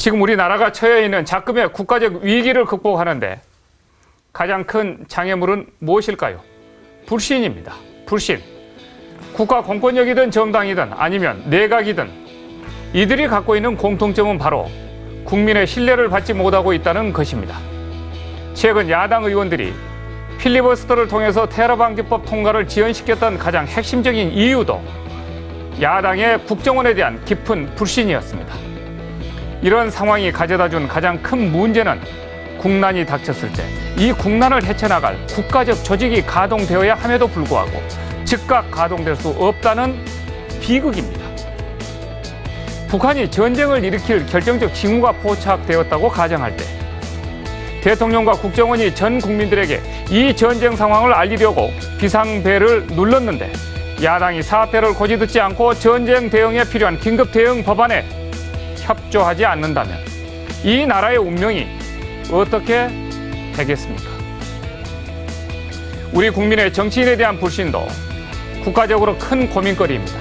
지금 우리나라가 처해 있는 작금의 국가적 위기를 극복하는데 가장 큰 장애물은 무엇일까요? 불신입니다. 불신. 국가 공권력이든 정당이든 아니면 내각이든 이들이 갖고 있는 공통점은 바로 국민의 신뢰를 받지 못하고 있다는 것입니다. 최근 야당 의원들이 필리버스터를 통해서 테러방지법 통과를 지연시켰던 가장 핵심적인 이유도 야당의 국정원에 대한 깊은 불신이었습니다. 이런 상황이 가져다준 가장 큰 문제는 국난이 닥쳤을 때 이 국난을 헤쳐나갈 국가적 조직이 가동되어야 함에도 불구하고 즉각 가동될 수 없다는 비극입니다. 북한이 전쟁을 일으킬 결정적 징후가 포착되었다고 가정할 때 대통령과 국정원이 전 국민들에게 이 전쟁 상황을 알리려고 비상벨을 눌렀는데 야당이 사태를 고지듣지 않고 전쟁 대응에 필요한 긴급 대응 법안에 협조하지 않는다면 이 나라의 운명이 어떻게 되겠습니까? 우리 국민의 정치인에 대한 불신도 국가적으로 큰 고민거리입니다.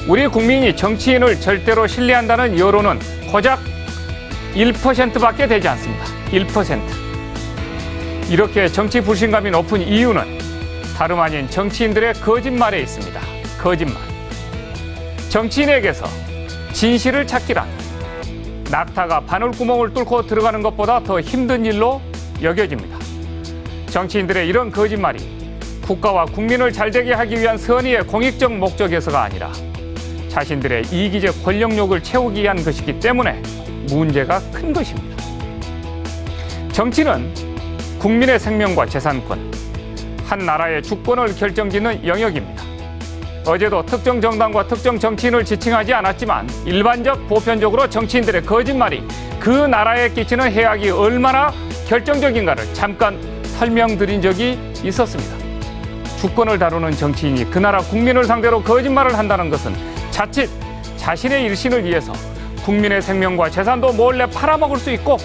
우리 국민이 정치인을 절대로 신뢰한다는 여론은 고작 1%밖에 되지 않습니다. 1%. 이렇게 정치 불신감이 높은 이유는 다름 아닌 정치인들의 거짓말에 있습니다. 거짓말. 정치인에게서 진실을 찾기란 낙타가 바늘구멍을 뚫고 들어가는 것보다 더 힘든 일로 여겨집니다. 정치인들의 이런 거짓말이 국가와 국민을 잘되게 하기 위한 선의의 공익적 목적에서가 아니라 자신들의 이기적 권력욕을 채우기 위한 것이기 때문에 문제가 큰 것입니다. 정치는 국민의 생명과 재산권, 한 나라의 주권을 결정짓는 영역입니다. 어제도 특정 정당과 특정 정치인을 지칭하지 않았지만 일반적 보편적으로 정치인들의 거짓말이 그 나라에 끼치는 해악이 얼마나 결정적인가를 잠깐 설명드린 적이 있었습니다. 주권을 다루는 정치인이 그 나라 국민을 상대로 거짓말을 한다는 것은 자칫 자신의 일신을 위해서 국민의 생명과 재산도 몰래 팔아먹을 수 있고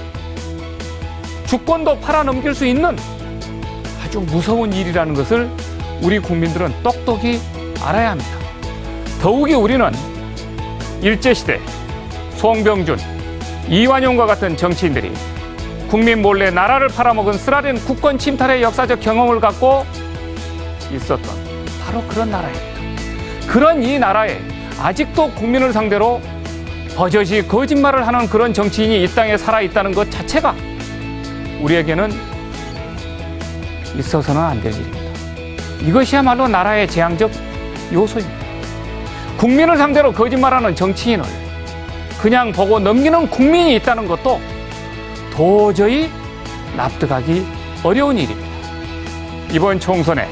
주권도 팔아넘길 수 있는 아주 무서운 일이라는 것을 우리 국민들은 똑똑히 알아야 합니다. 더욱이 우리는 일제시대 송병준, 이완용과 같은 정치인들이 국민 몰래 나라를 팔아먹은 쓰라린 국권 침탈의 역사적 경험을 갖고 있었던 바로 그런 나라입니다. 그런 이 나라에 아직도 국민을 상대로 버젓이 거짓말을 하는 그런 정치인이 이 땅에 살아있다는 것 자체가 우리에게는 있어서는 안 될 일입니다. 이것이야말로 나라의 재앙적 요소입니다. 국민을 상대로 거짓말하는 정치인을 그냥 보고 넘기는 국민이 있다는 것도 도저히 납득하기 어려운 일입니다. 이번 총선에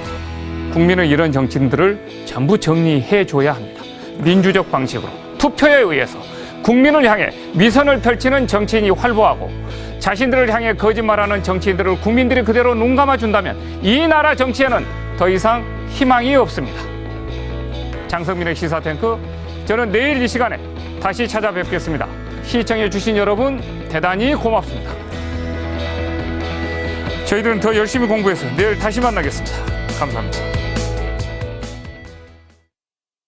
국민은 이런 정치인들을 전부 정리해줘야 합니다. 민주적 방식으로 투표에 의해서 국민을 향해 위선을 펼치는 정치인이 활보하고 자신들을 향해 거짓말하는 정치인들을 국민들이 그대로 눈 감아준다면 이 나라 정치에는 더 이상 희망이 없습니다. 장성민의 시사탱크, 저는 내일 이 시간에 다시 찾아뵙겠습니다. 시청해 주신 여러분 대단히 고맙습니다. 저희들은 더 열심히 공부해서 내일 다시 만나겠습니다. 감사합니다.